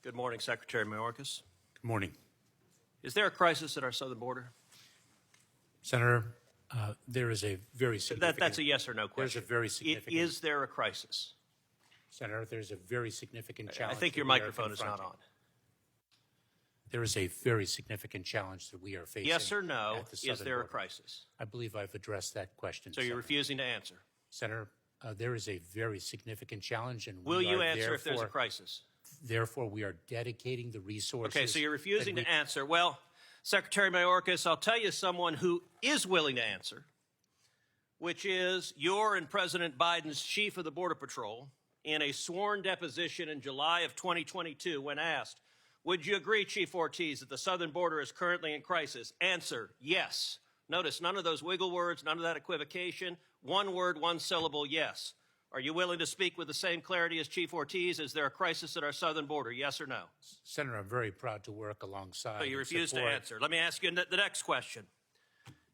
Good morning, Secretary Mayorkas. Good morning. Is there a crisis at our southern border? Senator, there is a very significant... That's a yes or no question. There's a very significant... Is there a crisis? Senator, there's a very significant challenge. I think your microphone is not on. There is a very significant challenge that we are facing. Yes or no, at the is there a border. crisis? I believe I've addressed that question. So you're refusing to answer? Senator, there is a very significant challenge, and will you answer if there's a crisis? Therefore, we are dedicating the resources... Okay, so you're refusing to answer. Well, Secretary Mayorkas, I'll tell you someone who is willing to answer, which is your and President Biden's chief of the Border Patrol in a sworn deposition in July of 2022 when asked, would you agree, Chief Ortiz, that the southern border is currently in crisis? Answer, yes. Notice none of those wiggle words, none of that equivocation. One word, one syllable, yes. Are you willing to speak with the same clarity as Chief Ortiz? Is there a crisis at our southern border, yes or no? Senator, I'm very proud to work alongside... So you refuse to answer. Let me ask you the next question.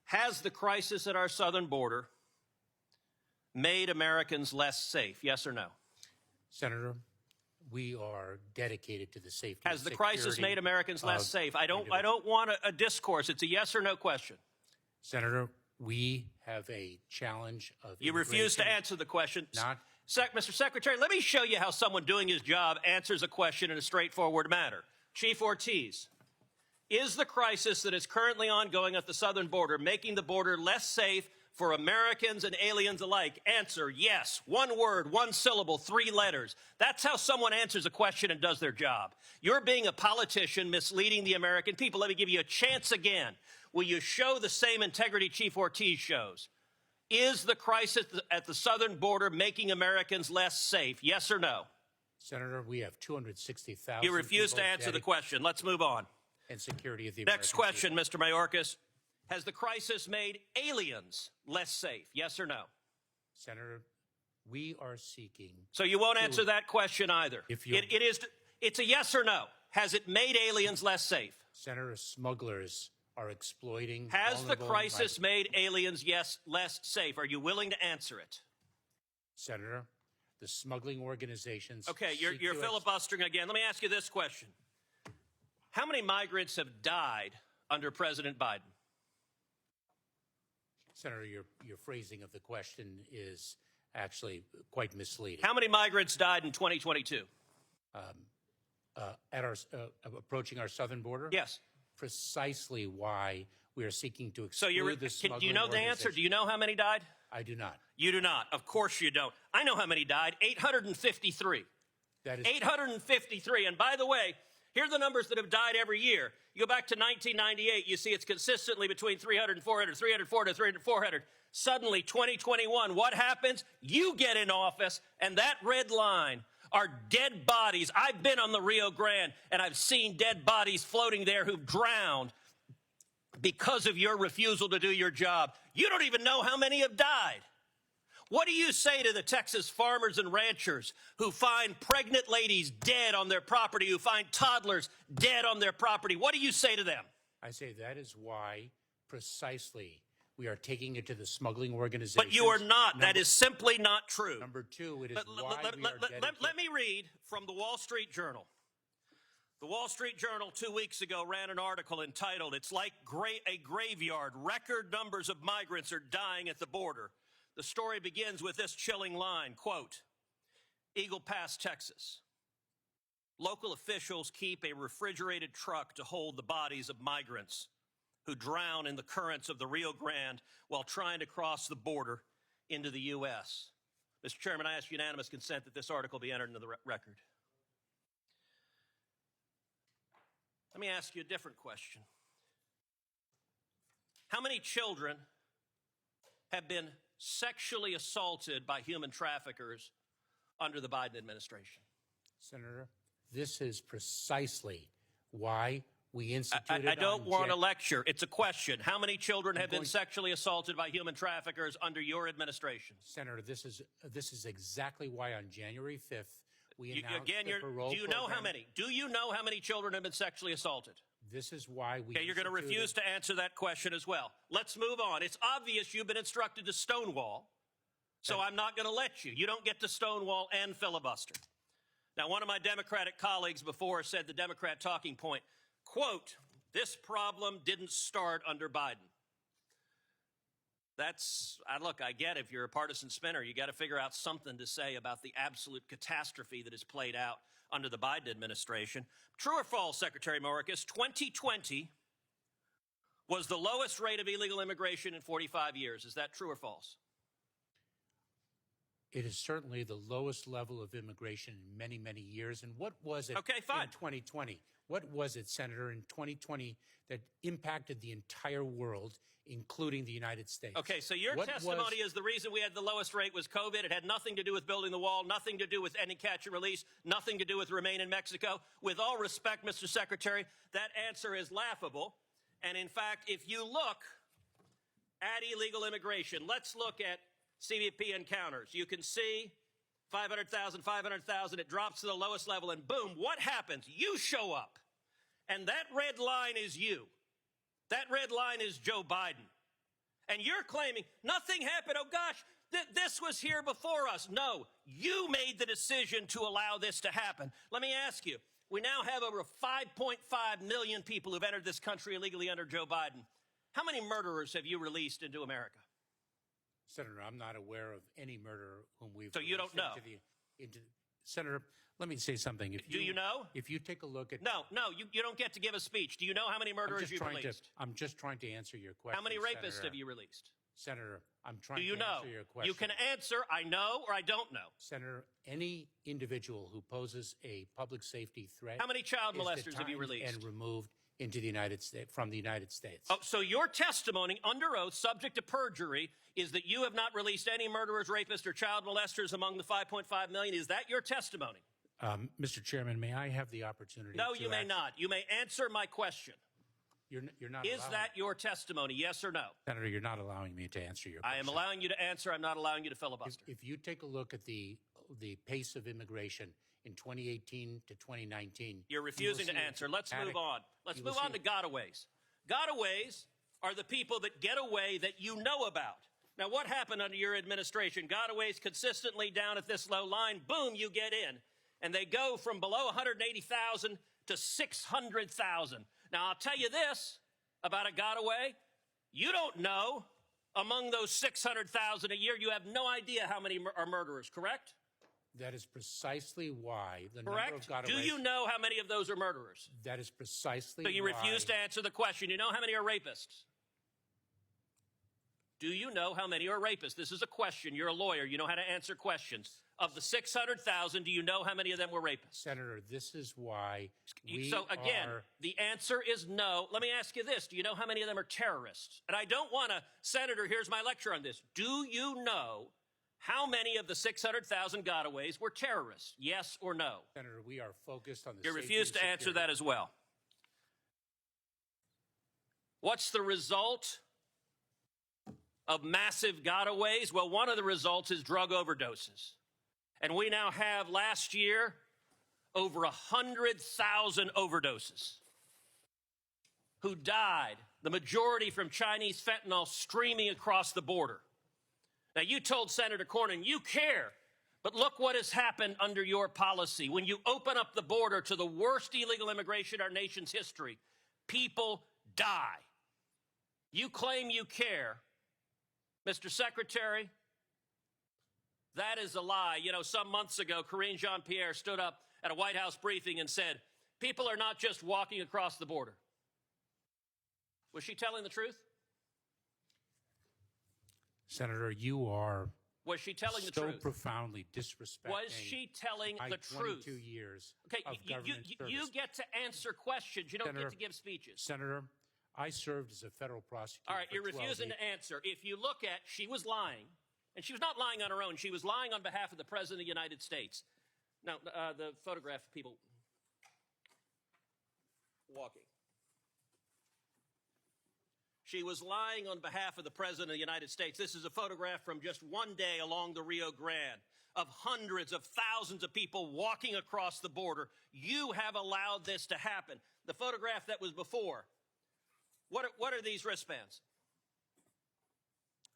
Has the crisis at our southern border made Americans less safe, yes or no? Senator, we are dedicated to the safety and security. Has the crisis made Americans less safe? I don't want a discourse. It's a yes or no question. Senator, we have a challenge of You refuse to answer the question. Mr. Secretary, let me show you how someone doing his job answers a question in a straightforward manner. Chief Ortiz, is the crisis that is currently ongoing at the southern border making the border less safe for Americans and aliens alike? Answer, yes. One word, one syllable, 3 letters. That's how someone answers a question and does their job. You're being a politician misleading the American people. Let me give you a chance again. Will you show the same integrity Chief Ortiz shows? Is the crisis at the southern border making Americans less safe? Yes or no? Senator, we have 260,000 You refuse to answer the question. Let's move on. And security of the Next question, Mr. Mayorkas. Has the crisis made aliens less safe? Yes or no? Senator, we are seeking... So you won't answer that question either. It's a yes or no. Has it made aliens less safe? Senator, smugglers are exploiting... Has the crisis made aliens, yes, less safe? Are you willing to answer it? Senator, the smuggling organizations... Okay, you're filibustering again. Let me ask you this question. How many migrants have died under President Biden? Senator, your phrasing of the question is actually quite misleading. How many migrants died in 2022? Approaching our southern border? Yes. Precisely why we are seeking to exclude the smuggling do you know the answer? Do you know how many died? I do not. You do not. Of course you don't. I know how many died. 853. That is 853. And by the way, here are the numbers that have died every year. You go back to 1998, you see it's consistently between 300 and 400, 300, 400, 300, 400. Suddenly, 2021, what happens? You get in office, and that red line are dead bodies. I've been on the Rio Grande, and I've seen dead bodies floating there who've drowned because of your refusal to do your job. You don't even know how many have died. What do you say to the Texas farmers and ranchers who find pregnant ladies dead on their property, who find toddlers dead on their property? What do you say to them? I say that is why precisely we are taking it to the smuggling organizations. But you are not. That is simply not true. Number two, it is why we are dedicated. Let me read from the Wall Street Journal. The Wall Street Journal 2 weeks ago ran an article entitled, "It's like a graveyard. Record numbers of migrants are dying at the border." The story begins with this chilling line, quote, Eagle Pass, Texas. Local officials keep a refrigerated truck to hold the bodies of migrants who drown in the currents of the Rio Grande while trying to cross the border into the U.S. Mr. Chairman, I ask unanimous consent that this article be entered into the record. Let me ask you a different question. How many children have been sexually assaulted by human traffickers under the Biden administration? Senator, this is precisely why we instituted... I don't want a lecture. It's a question. How many children have been sexually assaulted by human traffickers under your administration? Senator, this is exactly why on January 5th we announced the parole Do you know how many? Do you know how many children have been sexually assaulted? This is why we... Okay, you're going to refuse to answer that question as well. Let's move on. It's obvious you've been instructed to stonewall, so I'm not going to let you. You don't get to stonewall and filibuster. Now, one of my Democratic colleagues before said the Democrat talking point, quote, this problem didn't start under Biden. Look, I get if you're a partisan spinner, you got to figure out something to say about the absolute catastrophe that has played out under the Biden administration. True or false, Secretary Mayorkas, 2020 was the lowest rate of illegal immigration in 45 years. Is that true or false? It is certainly the lowest level of immigration in many, many years. And what was it in 2020? What was it, Senator, in 2020 that impacted the entire world, including the United States? Okay, so your testimony is the reason we had the lowest rate was COVID. It had nothing to do with building the wall, nothing to do with ending catch and release, nothing to do with Remain in Mexico. With all respect, Mr. Secretary, that answer is laughable. And in fact, if you look at illegal immigration, let's look at CBP encounters. You can see 500,000, 500,000, it drops to the lowest level, and boom, what happens? You show up. And that red line is you. That red line is Joe Biden. And you're claiming nothing happened. Oh, gosh, this was here before us. No, you made the decision to allow this to happen. Let me ask you, we now have over 5.5 million people who've entered this country illegally under Joe Biden. How many murderers have you released into America? Senator, I'm not aware of any murderer whom we've. So you don't know. Senator, let me say something. Do you know? If you take a look at. No, you don't get to give a speech. Do you know how many murderers you've released? I'm just trying to answer your question. How many rapists Senator. have you released? Senator, I'm trying to answer your question. You can answer, I know or I don't know. Senator, any individual who poses a public safety threat. How many child molesters have you released? And removed into the United States, from the United States. Oh, so your testimony under oath, subject to perjury, is that you have not released any murderers, rapists, or child molesters among the 5.5 million. Is that your testimony? Mr. Chairman, may I have the opportunity No, you may not. You may answer my question. You're not. Is that your testimony, yes or no? Senator, you're not allowing me to answer your question. I am allowing you to answer. I'm not allowing you to filibuster. If you take a look at the pace of immigration in 2018 to 2019. You're refusing to answer. Let's move on. Let's move on to gotaways. Gotaways are the people that get away that you know about. Now, what happened under your administration? Gotaways consistently down at this low line. Boom, you get in. And they go from below 180,000 to 600,000. Now, I'll tell you this about a gotaway. You don't know among those 600,000 a year, you have no idea how many are murderers, correct? That is precisely why the Correct? number of gotaways. Do you know how many of those are murderers? That is precisely So you why. refuse to answer the question. You know how many are rapists? Do you know how many are rapists? This is a question. You're a lawyer. You know how to answer questions. Of the 600,000, do you know how many of them were rapists? Senator, this is why we So again, are... the answer is no. Let me ask you this. Do you know how many of them are terrorists? And I don't want to, Senator, here's my lecture on this. Do you know how many of the 600,000 gotaways were terrorists? Yes or no? Senator, we are focused on the You safety refuse and to answer security. that as well. What's the result of massive gotaways? Well, one of the results is drug overdoses. And we now have, last year, over 100,000 overdoses who died, the majority from Chinese fentanyl streaming across the border. Now, you told Senator Cornyn you care, but look what has happened under your policy. When you open up the border to the worst illegal immigration in our nation's history, people die. You claim you care. Mr. Secretary, that is a lie. You know, some months ago, Karine Jean-Pierre stood up at a White House briefing and said, people are not just walking across the border. Was she telling the truth? Senator, you are Was she telling the truth? so profoundly disrespecting. Was she telling my the truth? 22 years Okay, of government service. you get to answer questions. You don't Senator, get to give speeches. Senator, I served as a federal prosecutor. All right, for you're 12 refusing years. to answer. If you look at, she was lying, and she was not lying on her own. She was lying on behalf of the President of the United States. Now, the photograph of people walking. She was lying on behalf of the President of the United States. This is a photograph from just one day along the Rio Grande of hundreds of thousands of people walking across the border. You have allowed this to happen. The photograph that was before, what are these wristbands?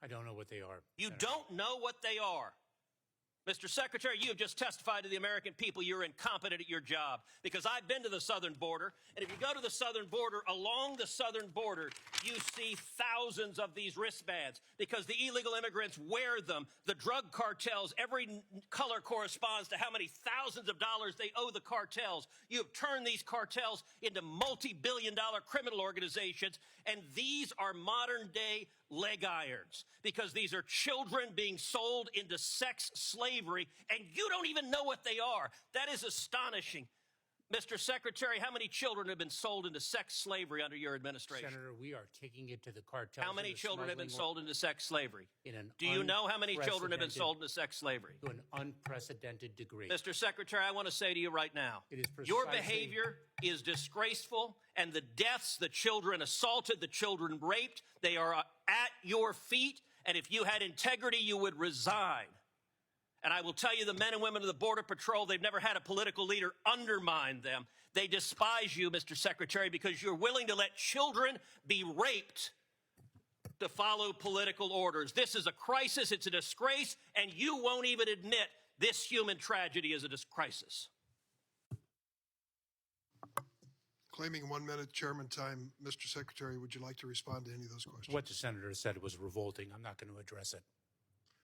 I don't know what they are. You Senator. don't know what they are. Mr. Secretary, you have just testified to the American people you're incompetent at your job, because I've been to the southern border, and if you go to the southern border, along the southern border, you see thousands of these wristbands because the illegal immigrants wear them. The drug cartels, every color corresponds to how many thousands of dollars they owe the cartels. You have turned these cartels into multi-billion-dollar criminal organizations, and these are modern-day leg irons, because these are children being sold into sex slavery, and you don't even know what they are. That is astonishing. Mr. Secretary, how many children have been sold into sex slavery under your administration? Senator, we are taking it to the cartels. How many children have been sold into sex slavery? Do you you know how many children have been sold into sex slavery? To an unprecedented degree. Mr. Secretary, I want to say to you right now, it is your behavior is disgraceful, and the deaths, the children assaulted, the children raped, they are at your feet, and if you had integrity, you would resign. And I will tell you, the men and women of the Border Patrol, they've never had a political leader undermine them. They despise you, Mr. Secretary, because you're willing to let children be raped to follow political orders. This is a crisis, it's a disgrace, and you won't even admit this human tragedy is a crisis. Claiming 1 minute chairman time, Mr. Secretary, would you like to respond to any of those questions? What the senator said was revolting. I'm not going to address it.